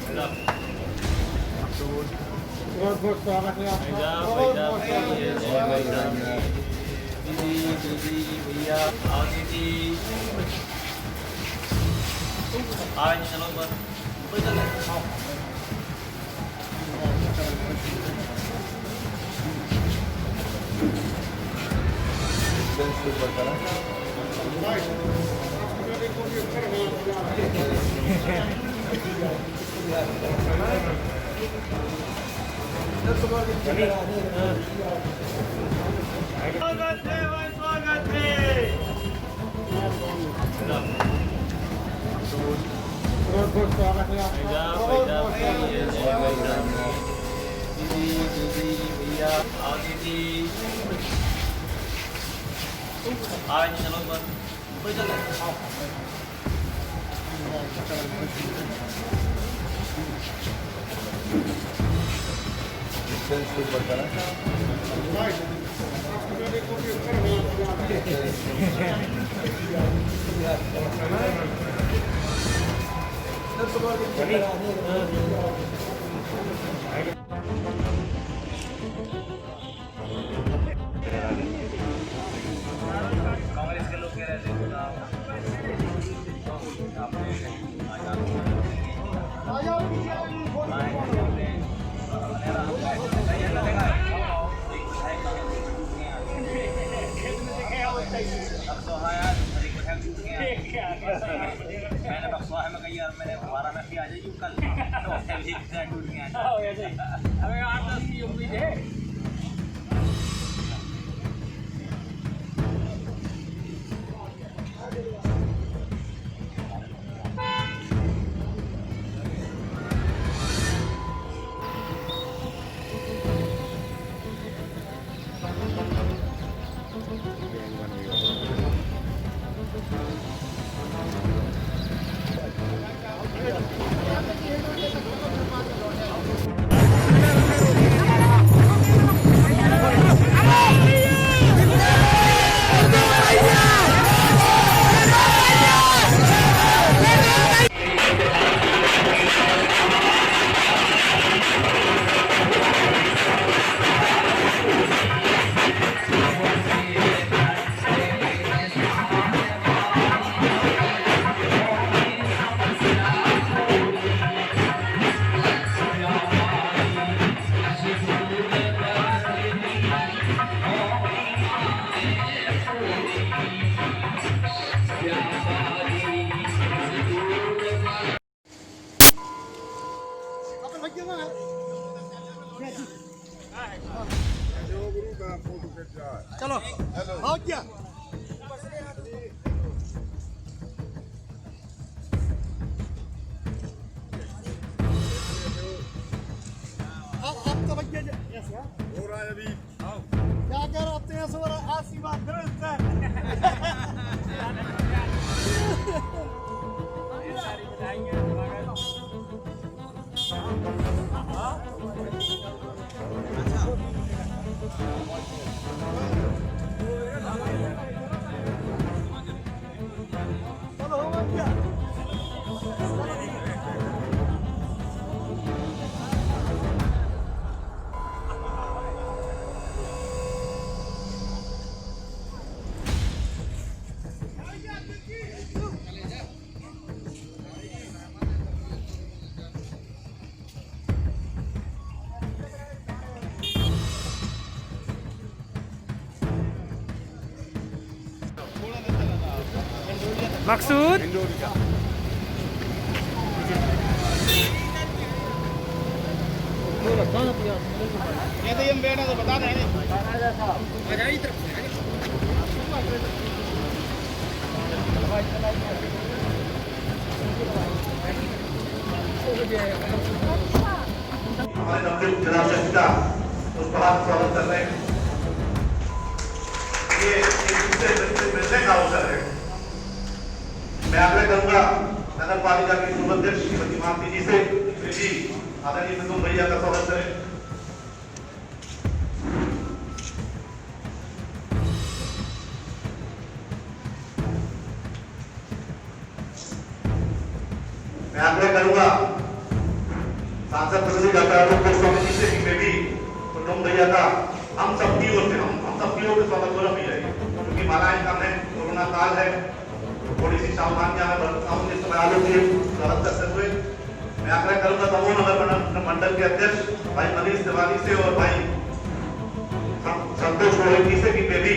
बहुत बहुत स्वागत है आपका। दीदी भैया आओ दीदी आए नहीं चलो बस कोई चल स्वागत है भाई स्वागत है बहुत बहुत स्वागत है आपका। दीदी भैया आओ दीदी आए नहीं चलो बस कोई चल कांग्रेस के लोग कह रहे थे मैंने बक्सवा है मैं कही यार मैंने 12 में आ जाइए कल टूट गया हमें 8-10 की उम्मीद है। चलो आओ क्या आप तो भैया हो रहा है अभी क्या कर रहे हैं सो आसी बात चलो हो गया मकसूद ये तो हम बैठे तो बता दें आ जाइए तरफ हमारे नवनियुक्त जनाब सचिता उस पर आप स्वागत कर रहे हैं। ये एक दूसरे से मिलने का अवसर है। मैं आग्रह करूंगा नगर पालिका की पूर्व अध्यक्ष श्रीमती मालती जी से जी आदरणीय मिथुन भैया का स्वागत करें। मैं आग्रह करूंगा सांसद प्रगति जाता है तो कमेटी से भी कुटुंब भैया का हम सब की ओर से हम सब की ओर से स्वागत भी जाएगी, क्योंकि मालाएं कम है, कोरोना काल है, थोड़ी सी सावधानियां है, बरसात के समय आलू की स्वागत करते हुए मैं आग्रह करूंगा दमोह नगर मंडल के अध्यक्ष भाई मनीष तिवारी से और भाई संतोष रोहित से कि वे भी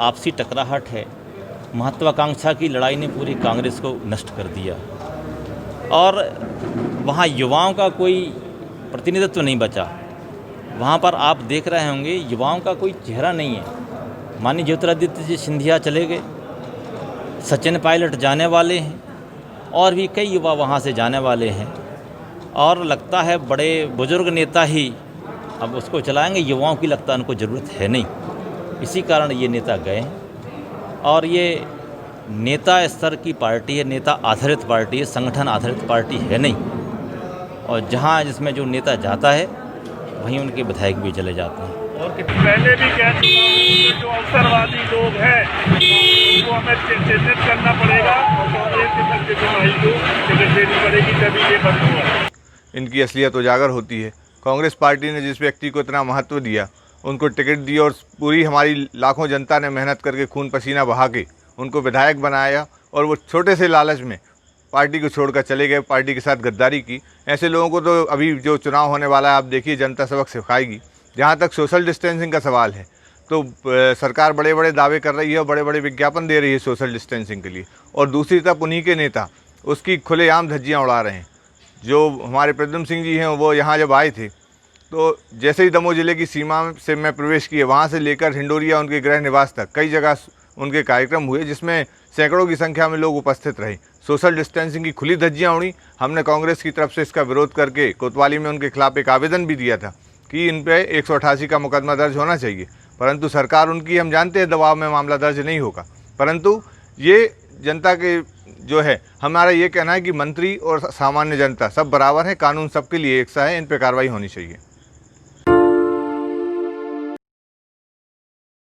आपसी टकराहट है, महत्वाकांक्षा की लड़ाई ने पूरी कांग्रेस को नष्ट कर दिया और वहाँ युवाओं का कोई प्रतिनिधित्व नहीं बचा। वहाँ पर आप देख रहे होंगे युवाओं का कोई चेहरा नहीं है। माननीय ज्योतिरादित्य जी सिंधिया चले गए, सचिन पायलट जाने वाले हैं और भी कई युवा वहाँ से जाने वाले हैं और लगता है बड़े बुजुर्ग नेता ही अब उसको चलाएंगे, युवाओं की लगता है उनको ज़रूरत है नहीं। इसी कारण ये नेता गए हैं और ये नेता स्तर की पार्टी है, नेता आधारित पार्टी है, संगठन आधारित पार्टी है नहीं। और जहाँ जिसमें जो नेता जाता है वहीं उनके विधायक भी चले जाते हैं। और पहले भी कह चुका हूँ, जो अवसरवादी लोग हैं उनको हमें चिन्हित करना पड़ेगा और कांग्रेस के संग भाई को टिकट देनी पड़ेगी, तभी ये बंद होगा। इनकी असलियत उजागर होती है। कांग्रेस पार्टी ने जिस व्यक्ति को इतना महत्व दिया, उनको टिकट दी और पूरी हमारी लाखों जनता ने मेहनत करके खून पसीना बहा के उनको विधायक बनाया और वो छोटे से लालच में पार्टी को छोड़कर चले गए, पार्टी के साथ गद्दारी की। ऐसे लोगों को तो अभी जो चुनाव होने वाला है आप देखिए, जनता सबक सिखाएगी। जहाँ तक सोशल डिस्टेंसिंग का सवाल है तो सरकार बड़े बड़े दावे कर रही है और बड़े बड़े विज्ञापन दे रही है सोशल डिस्टेंसिंग के लिए, और दूसरी तरफ उन्हीं के नेता उसकी खुलेआम धज्जियाँ उड़ा रहे हैं। जो हमारे प्रद्युम्न सिंह जी हैं वो यहाँ जब आए थे तो जैसे ही दमोह जिले की सीमा से मैं प्रवेश किए, वहाँ से लेकर हिंडोरिया उनके गृह निवास तक कई जगह उनके कार्यक्रम हुए जिसमें सैकड़ों की संख्या में लोग उपस्थित रहे। सोशल डिस्टेंसिंग की खुली धज्जियाँ उड़ी। हमने कांग्रेस की तरफ से इसका विरोध करके कोतवाली में उनके खिलाफ एक आवेदन भी दिया था कि इन पे 188 का मुकदमा दर्ज होना चाहिए, परंतु सरकार उनकी, हम जानते हैं, दबाव में मामला दर्ज नहीं होगा। परंतु ये जनता के जो है, हमारा ये कहना है कि मंत्री और सामान्य जनता सब बराबर हैं, कानून सबके लिए एक सा है, इन पर कार्रवाई होनी चाहिए।